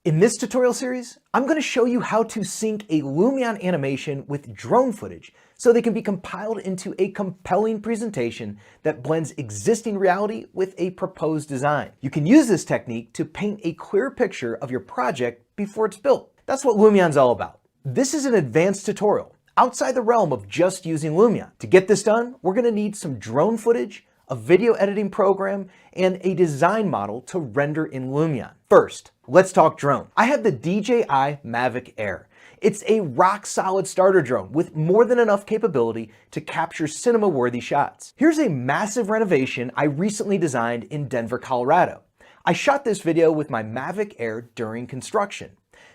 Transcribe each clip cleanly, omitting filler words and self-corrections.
In this tutorial series, I'm going to show you how to sync a Lumion animation with drone footage so they can be compiled into a compelling presentation that blends existing reality with a proposed design. You can use this technique to paint a clear picture of your project before it's built. That's what Lumion's all about. This is an advanced tutorial outside the realm of just using Lumion. To get this done, we're going to need some drone footage, a video editing program, and a design model to render in Lumion. First, let's talk drone. I have the DJI Mavic Air. It's a rock-solid starter drone with more than enough capability to capture cinema-worthy shots. Here's a massive renovation I recently designed in Denver, Colorado. I shot this video with my Mavic Air during construction.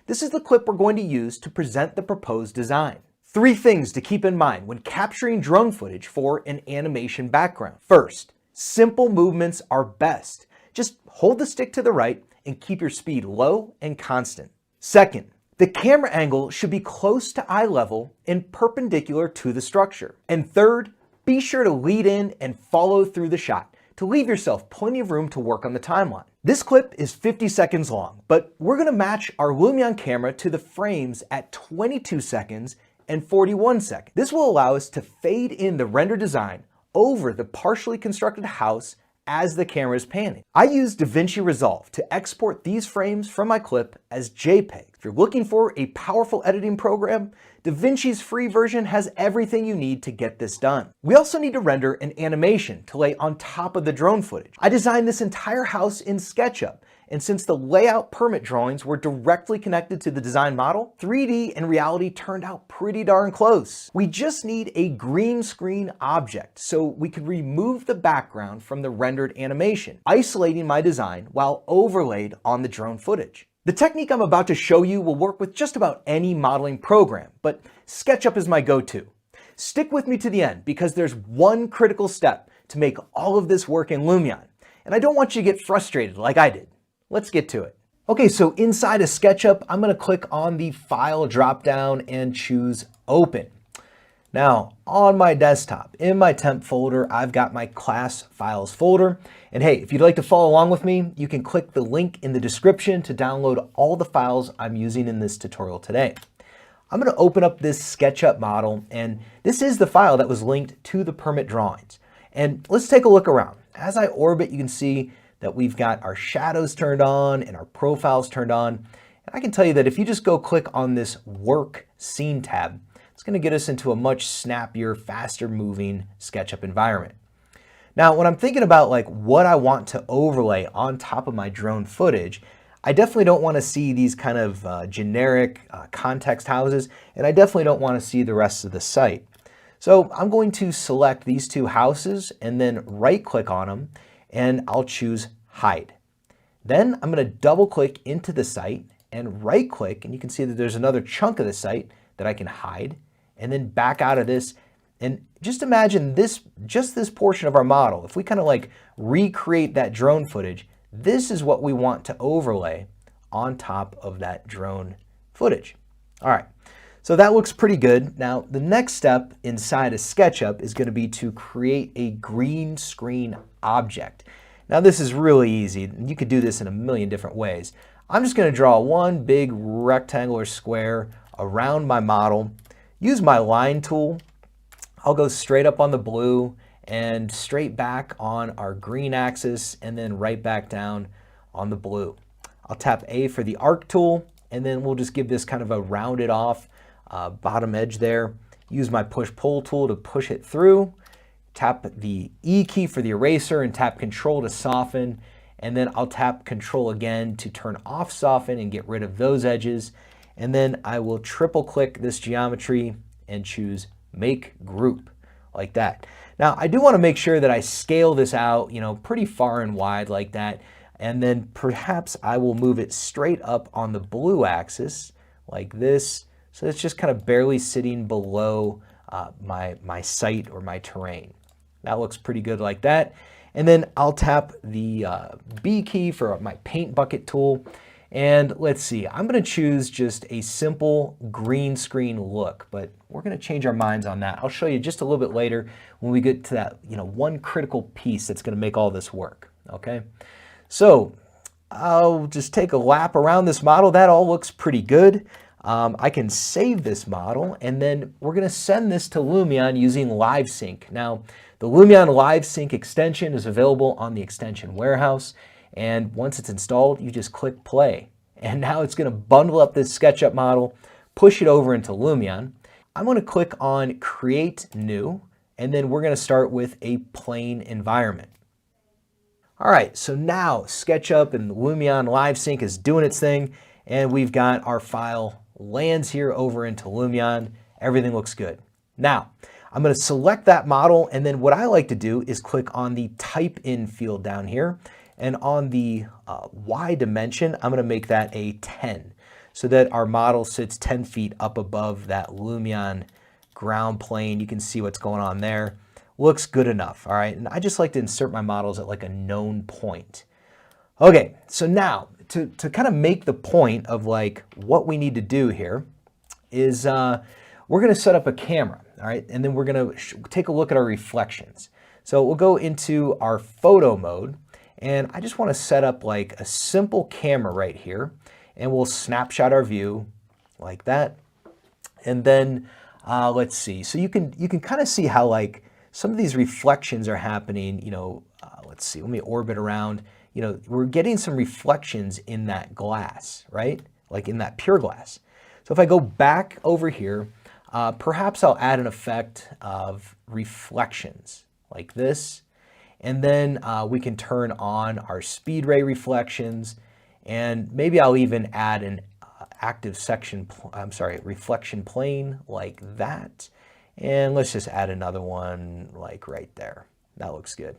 This is the clip we're going to use to present the proposed design. 3 things to keep in mind when capturing drone footage for an animation background. First, simple movements are best. Just hold the stick to the right and keep your speed low and constant. Second, the camera angle should be close to eye level and perpendicular to the structure. And third, be sure to lead in and follow through the shot to leave yourself plenty of room to work on the timeline. This clip is 50 seconds long, but we're going to match our Lumion camera to the frames at 22 seconds and 41 seconds. This will allow us to fade in the render design over the partially constructed house as the camera is panning. I use DaVinci Resolve to export these frames from my clip as JPEG. If you're looking for a powerful editing program, DaVinci's free version has everything you need to get this done. We also need to render an animation to lay on top of the drone footage. I designed this entire house in SketchUp, and since the layout permit drawings were directly connected to the design model, 3D and reality turned out pretty darn close. We just need a green screen object so we could remove the background from the rendered animation, isolating my design while overlaid on the drone footage. The technique I'm about to show you will work with just about any modeling program, but SketchUp is my go-to. Stick with me to the end because there's one critical step to make all of this work in Lumion, and I don't want you to get frustrated like I did. Let's get to it. Okay, so inside of SketchUp, I'm going to click on the File dropdown and choose Open. Now, on my desktop, in my temp folder, I've got my class files folder. And hey, if you'd like to follow along with me, you can click the link in the description to download all the files I'm using in this tutorial today. I'm going to open up this SketchUp model, and this is the file that was linked to the permit drawings. And let's take a look around. As I orbit, you can see that we've got our shadows turned on and our profiles turned on. And I can tell you that if you just go click on this Work Scene tab, it's going to get us into a much snappier, faster moving SketchUp environment. Now, when I'm thinking about like what I want to overlay on top of my drone footage, I definitely don't want to see these kind of generic context houses, and I definitely don't want to see the rest of the site. So I'm going to select these 2 houses and then right click on them, and I'll choose Hide. Then I'm going to double click into the site and right click, and you can see that there's another chunk of the site that I can hide, and then back out of this. And just imagine this, just this portion of our model. If we kind of like recreate that drone footage, this is what we want to overlay on top of that drone footage. All right, so that looks pretty good. Now, the next step inside of SketchUp is going to be to create a green screen object. Now, this is really easy. You could do this in a million different ways. I'm just going to draw one big rectangular square around my model, use my line tool. I'll go straight up on the blue and straight back on our green axis and then right back down on the blue. I'll tap A for the arc tool, and then we'll just give this kind of a rounded off bottom edge there. Use my push-pull tool to push it through. Tap the E key for the eraser and tap Control to soften. And then I'll tap Control again to turn off soften and get rid of those edges. And then I will triple click this geometry and choose Make Group, like that. Now, I do want to make sure that I scale this out, pretty far and wide like that. And then perhaps I will move it straight up on the blue axis like this. So it's just kind of barely sitting below my site or my terrain. That looks pretty good like that. And then I'll tap the B key for my paint bucket tool. And let's see, I'm going to choose just a simple green screen look, but we're going to change our minds on that. I'll show you just a little bit later when we get to that, one critical piece that's going to make all this work. Okay. So I'll just take a lap around this model. That all looks pretty good. I can save this model, and then we're going to send this to Lumion using LiveSync. Now, the Lumion LiveSync extension is available on the extension warehouse, and once it's installed, you just click play. And now it's going to bundle up this SketchUp model, push it over into Lumion. I'm going to click on Create New, and then we're going to start with a plain environment. All right, so now SketchUp and Lumion LiveSync is doing its thing, and we've got our file lands here over into Lumion. Everything looks good. Now, I'm going to select that model, and then what I like to do is click on the Type In field down here, and on the Y dimension, I'm going to make that a 10, so that our model sits 10 feet up above that Lumion ground plane. You can see what's going on there. Looks good enough, all right? And I just like to insert my models at like a known point. Okay, so now to kind of make the point of like what we need to do here is we're gonna set up a camera, all right? And then we're gonna take a look at our reflections. So we'll go into our photo mode, and I just wanna set up like a simple camera right here, and we'll snapshot our view like that. And then let's see, so you can kind of see how like some of these reflections are happening, you know, let's see, let me orbit around. You know, we're getting some reflections in that glass, right? Like in that pure glass. So if I go back over here, perhaps I'll add an effect of reflections like this. And then we can turn on our speed ray reflections, and maybe I'll even add an reflection plane like that. And let's just add another one like right there. That looks good.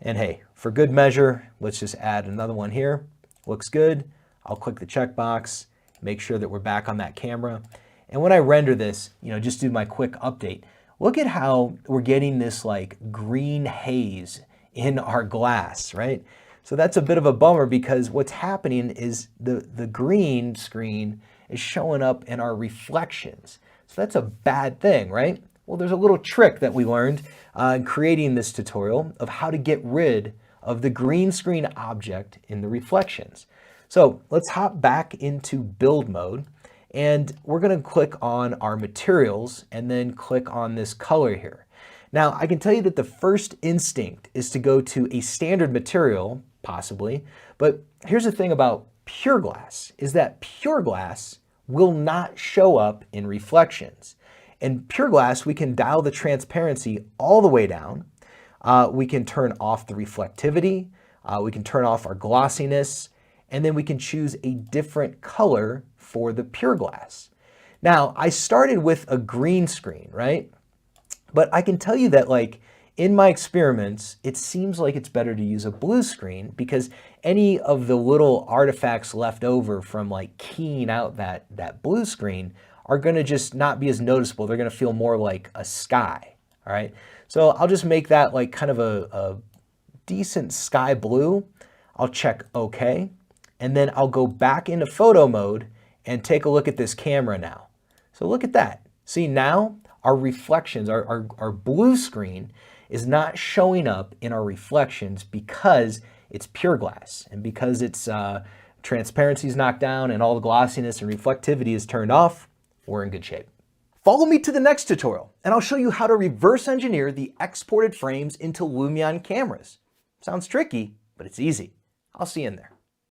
And hey, for good measure, let's just add another one here. Looks good. I'll click the checkbox, make sure that we're back on that camera. And when I render this, you know, just do my quick update. Look at how we're getting this like green haze in our glass, right? So that's a bit of a bummer, because what's happening is the green screen is showing up in our reflections. So that's a bad thing, right? Well, there's a little trick that we learned in creating this tutorial of how to get rid of the green screen object in the reflections. So let's hop back into build mode, and we're going to click on our materials and then click on this color here. Now, I can tell you that the first instinct is to go to a standard material, possibly, but here's the thing about pure glass, is that pure glass will not show up in reflections. In pure glass, we can dial the transparency all the way down. We can turn off the reflectivity. We can turn off our glossiness, and then we can choose a different color for the pure glass. Now, I started with a green screen, right? But I can tell you that like in my experiments, it seems like it's better to use a blue screen, because any of the little artifacts left over from like keying out that blue screen are going to just not be as noticeable. They're going to feel more like a sky, all right? So I'll just make that like kind of a decent sky blue. I'll check OK, and then I'll go back into photo mode and take a look at this camera now. So look at that. See, now our reflections, our blue screen is not showing up in our reflections because it's pure glass, and because its transparency is knocked down and all the glossiness and reflectivity is turned off. We're in good shape. Follow me to the next tutorial, and I'll show you how to reverse engineer the exported frames into Lumion cameras. Sounds tricky, but it's easy. I'll see you in there.